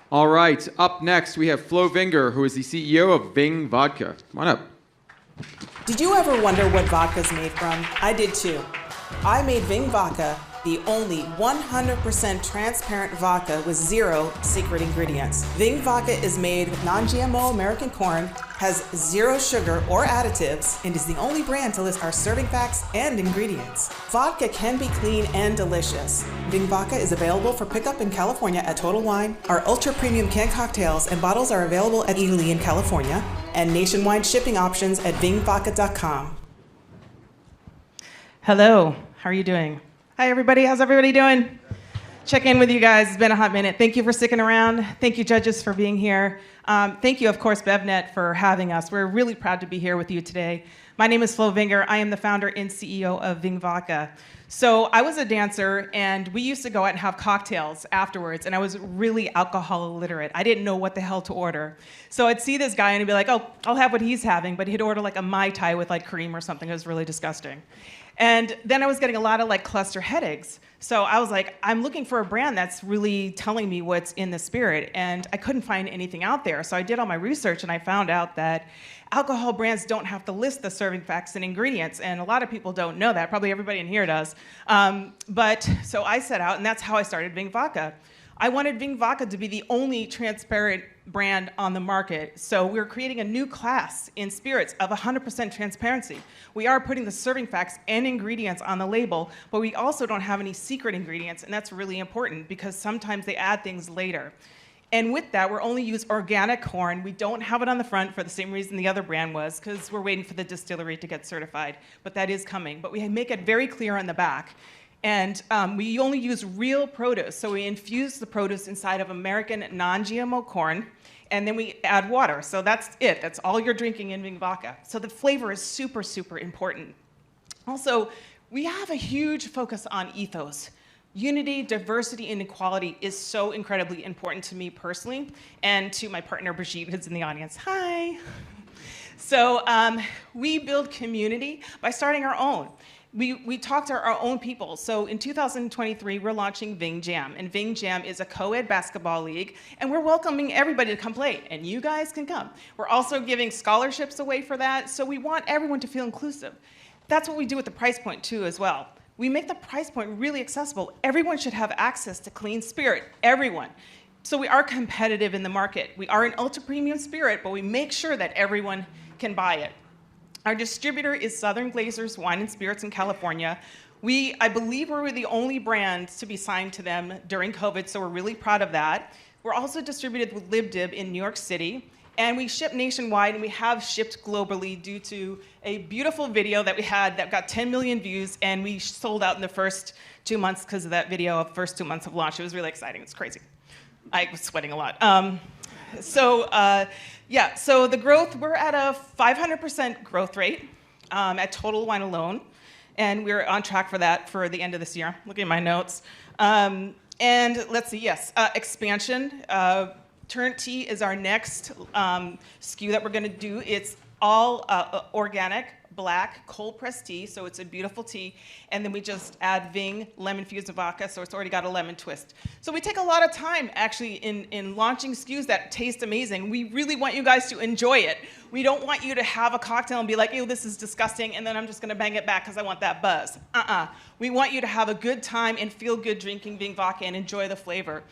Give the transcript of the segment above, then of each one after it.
All right, up next we have Flo Vinger, who is the CEO of VING Vodka. Come on up. Did you ever wonder what vodka's made from? I did too. I made VING Vodka, the only 100% transparent vodka with 0 secret ingredients. VING Vodka is made with non-GMO American corn, has 0 sugar or additives, and is the only brand to list our serving facts and ingredients. Vodka can be clean and delicious. VING Vodka is available for pickup in California at Total Wine. Our ultra-premium canned cocktails and bottles are available at Ely in California, and nationwide shipping options at VINGVodka.com. Hello, how are you doing? Hi everybody, how's everybody doing? Check in with you guys, it's been a hot minute. Thank you for sticking around. Thank you judges for being here. Thank you, of course, BevNet for having us. We're really proud to be here with you today. My name is Flo Vinger. I am the founder and CEO of VING Vodka. So I was a dancer, and we used to go out and have cocktails afterwards, and I was really alcohol illiterate. I didn't know what the hell to order. So I'd see this guy, and he'd be like, oh, I'll have what he's having, but he'd order like a Mai Tai with like cream or something. It was really disgusting. And then I was getting a lot of like cluster headaches. So I was like, I'm looking for a brand that's really telling me what's in the spirit, and I couldn't find anything out there. So I did all my research, and I found out that alcohol brands don't have to list the serving facts and ingredients, and a lot of people don't know that. Probably everybody in here does. So I set out, and that's how I started VING Vodka. I wanted VING Vodka to be the only transparent brand on the market. So we're creating a new class in spirits of 100% transparency. We are putting the serving facts and ingredients on the label, but we also don't have any secret ingredients, and that's really important because sometimes they add things later. And with that, we're only use organic corn. We don't have it on the front for the same reason the other brand was, because we're waiting for the distillery to get certified, but that is coming. But we make it very clear on the back. And we only use real produce. So we infuse the produce inside of American non-GMO corn, and then we add water. So that's it. That's all you're drinking in VING Vodka. So the flavor is super, super important. Also, we have a huge focus on ethos. Unity, diversity, and equality is so incredibly important to me personally, and to my partner, Brigitte, who's in the audience. Hi. So we build community by starting our own. We talk to our own people. So in 2023, we're launching VING Jam. And VING Jam is a co-ed basketball league. And we're welcoming everybody to come play. And you guys can come. We're also giving scholarships away for that. So we want everyone to feel inclusive. That's what we do with the price point, too, as well. We make the price point really accessible. Everyone should have access to clean spirit. Everyone. So we are competitive in the market. We are an ultra-premium spirit, but we make sure that everyone can buy it. Our distributor is Southern Glazers Wine and Spirits in California. I believe we're the only brand to be signed to them during COVID, so we're really proud of that. We're also distributed with LibDib in New York City, and we ship nationwide, and we have shipped globally due to a beautiful video that we had that got 10 million views, and we sold out in the first 2 months because of that video of first 2 months of launch. It was really exciting. It's crazy. I was sweating a lot. So the growth, we're at a 500% growth rate at Total Wine alone, and we're on track for that for the end of this year. Look at my notes. And let's see, yes, expansion. Turnt Tea is our next SKU that we're gonna do. It's all organic, black, cold-pressed tea, so it's a beautiful tea. And then we just add VING lemon-fused vodka, so it's already got a lemon twist. So we take a lot of time, actually, in launching SKUs that taste amazing. We really want you guys to enjoy it. We don't want you to have a cocktail and be like, ew, this is disgusting, and then I'm just gonna bang it back because I want that buzz. We want you to have a good time and feel good drinking VING vodka and enjoy the flavor.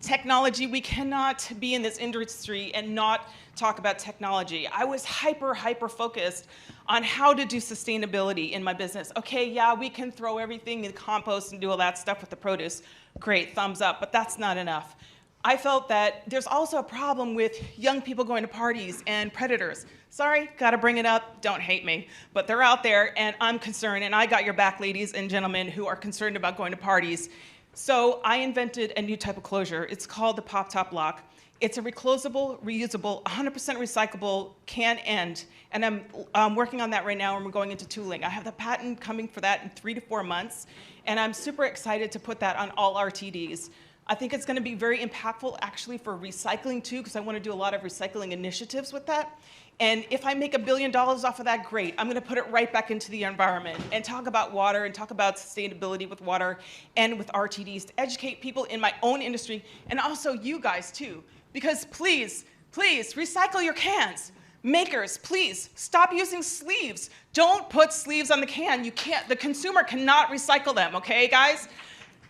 Technology, we cannot be in this industry and not talk about technology. I was hyper focused on how to do sustainability in my business. Okay, yeah, we can throw everything in compost and do all that stuff with the produce. Great, thumbs up, but that's not enough. I felt that there's also a problem with young people going to parties and predators. Sorry, gotta bring it up, don't hate me, but they're out there and I'm concerned, and I got your back, ladies and gentlemen who are concerned about going to parties. So I invented a new type of closure. It's called the Pop Top Lock. It's a reclosable, reusable, 100% recyclable can end. And I'm working on that right now, and we're going into tooling. I have the patent coming for that in 3 to 4 months, and I'm super excited to put that on all RTDs. I think it's gonna be very impactful actually for recycling too, because I wanna do a lot of recycling initiatives with that. And if I make $1 billion off of that, great. I'm going to put it right back into the environment and talk about water and talk about sustainability with water and with RTDs to educate people in my own industry and also you guys too. Because please, please recycle your cans. Makers, please stop using sleeves. Don't put sleeves on the can. You can't, the consumer cannot recycle them, okay, guys?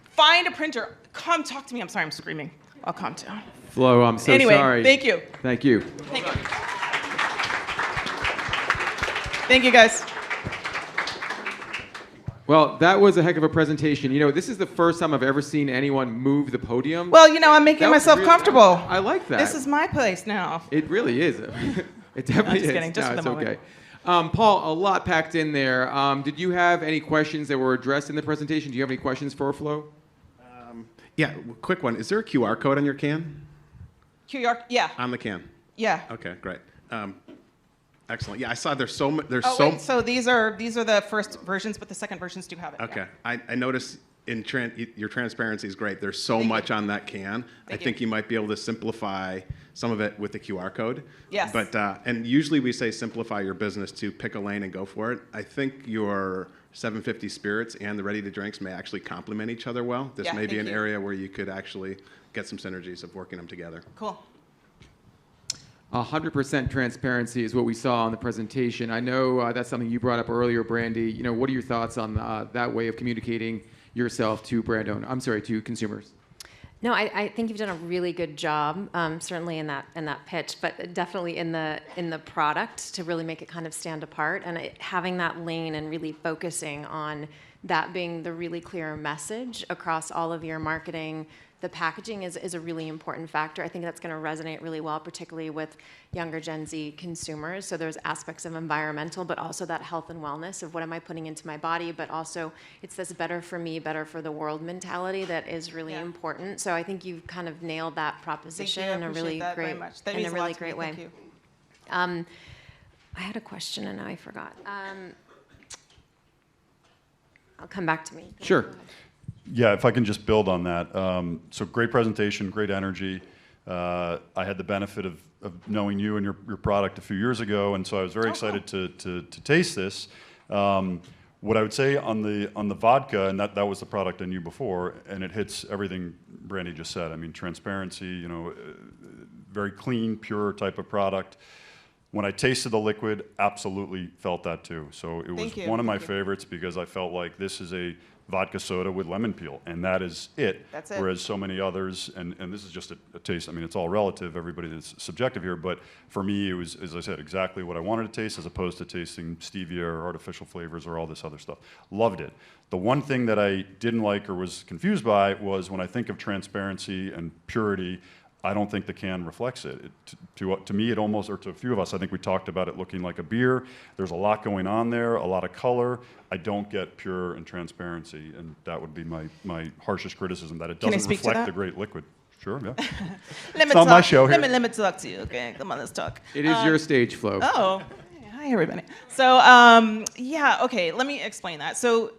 Find a printer. Come talk to me. I'm sorry, I'm screaming. I'll calm down. Flo, I'm so anyway, sorry. Thank you. Thank you. Thank you. Thank you, guys. Well, that was a heck of a presentation. You know, this is the first time I've ever seen anyone move the podium. Well, you know, I'm making That was myself really- comfortable. I like that. This is my place now. It really is. It definitely just is. kidding, just No, for it's the moment. okay. Paul, a lot packed in there. Did you have any questions that were addressed in the presentation? Do you have any questions for Flo? Yeah, quick one. Is there a QR code on your can? QR, yeah, On the can? yeah. Okay, great. Excellent. Yeah, I saw there's so Oh, wait, so these are the first versions, but the second versions do have it. Okay, Yeah. I noticed your transparency is great. There's so much on that can. I Thank think you. you might be able to simplify some of it with the QR code. Yes. But and usually we say simplify your business to pick a lane and go for it. I think your 750 spirits and the ready to drinks may actually complement each other well. This Yeah, may be thank an you. area where you could actually get some synergies of working them together. Cool. 100% transparency is what we saw on the presentation. I know that's something you brought up earlier, Brandy. You know, what are your thoughts on that way of communicating yourself to to consumers? No, I think you've done a really good job, certainly in that pitch, but definitely in the product to really make it kind of stand apart, and having that lane and really focusing on that being the really clear message across all of your marketing. The packaging is a really important factor. I think that's going to resonate really well, particularly with younger Gen Z consumers. So there's aspects of environmental, but also that health and wellness of what am I putting into my body, but also it's this better for me, better for the world mentality that is really important. So I think you've kind of nailed that proposition in a really great, in a really great way. Thank you. I had a question and now I forgot. I'll come back to me. Sure. Yeah, if I can just build on that. So great presentation, great energy. I had the benefit of knowing you and your product a few years ago, and so I was very excited to taste this. What I would say on the vodka, and that was the product I knew before, and it hits everything Brandy just said. I mean, transparency, you know, very clean, pure type of product. When I tasted the liquid, absolutely felt that too. So it was one of my favorites because I felt like this is a vodka soda with lemon peel, and that is it. That's it. Whereas so many others, and this is just a taste, I mean, it's all relative, everybody is subjective here, but for me, it was, as I said, exactly what I wanted to taste as opposed to tasting stevia or artificial flavors or all this other stuff. Loved it. The one thing that I didn't like or was confused by was when I think of transparency and purity, I don't think the can reflects it. To me, it almost, or to a few of us, I think we talked about it looking like a beer. There's a lot going on there, a lot of color. I don't get pure and transparency, and that would be my harshest criticism, that it doesn't reflect the great liquid. Sure, yeah. It's not my show here. Let me talk to you, okay? Come on, let's talk. It is your stage, Flo. Oh, hi everybody. So yeah, okay, let me explain that. So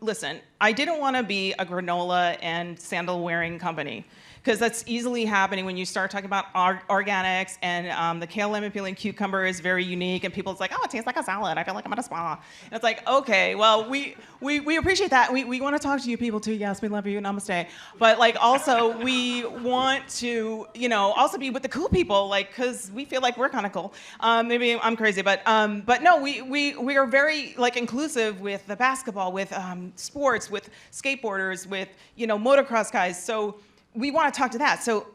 listen, I didn't want to be a granola and sandal wearing company, because that's easily happening when you start talking about organics, and the kale, lemon peel, and cucumber is very unique, and people's like, oh, it tastes like a salad. I feel like I'm at a spa. And it's like, okay, well, we appreciate that. We want to talk to you people too. Yes, we love you. Namaste. But like, also, we want to, you know, also be with the cool people, like, because we feel like we're kind of cool. Maybe I'm crazy, but no, we are very like inclusive with the basketball, with sports, with skateboarders, with, you know, motocross guys. So we want to talk to that. So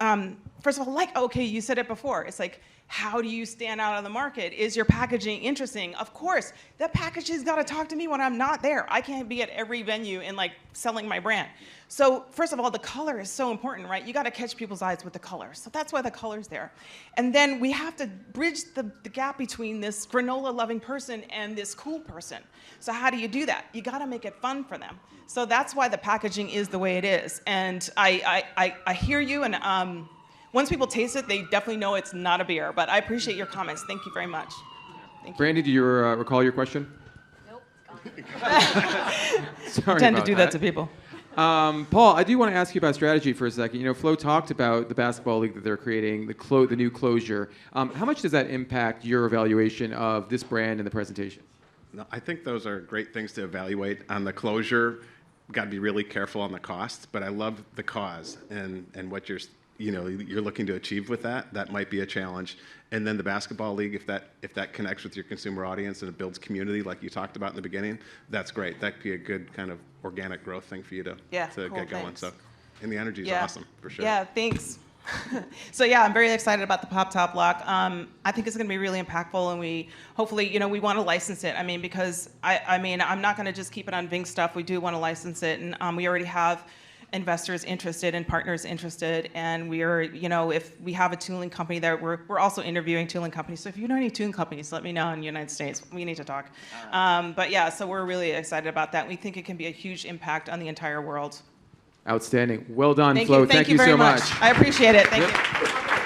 first of all, like, okay, you said it before. It's like, how do you stand out on the market? Is your packaging interesting? Of course, that packaging's got to talk to me when I'm not there. I can't be at every venue and like selling my brand. So first of all, the color is so important, right? You got to catch people's eyes with the color. So that's why the color's there. And then we have to bridge the gap between this granola-loving person and this cool person. So how do you do that? You got to make it fun for them. So that's why the packaging is the way it is. And I hear you, and once people taste it, they definitely know it's not a beer. But I appreciate your comments. Thank you very much. Thank you. Brandy, do you recall your question? Nope. Sorry I tend to about do that to people. Paul, I do want to ask you about strategy for a second. You know, Flo talked about the basketball league that they're creating, the new closure. How much does that impact your evaluation of this brand and the presentation? No, I think those are great things to evaluate. On the closure, got to be really careful on the cost, but I love the cause and what you're looking to achieve with that. That might be a challenge. And then the basketball league, if that connects with your consumer audience and it builds community like you talked about in the beginning, that's great. That could be a good kind of organic growth thing for you to get going. Thanks. So, and the energy is awesome for sure. Yeah, thanks. So yeah, I'm very excited about the Pop Top Lock. I think it's going to be really impactful, and we hopefully, we want to license it. I mean, because I'm not going to just keep it on VING stuff. We do want to license it, and we already have investors interested and partners interested, and we are, if we have a tooling company that we're also interviewing tooling companies. So if you know any tooling companies, let me know in the United States. We need to talk. But yeah, so we're really excited about that. We think it can be a huge impact on the entire world. Outstanding. Well done, Thank Flo. you. Thank you so very much. much. I appreciate it. Thank you.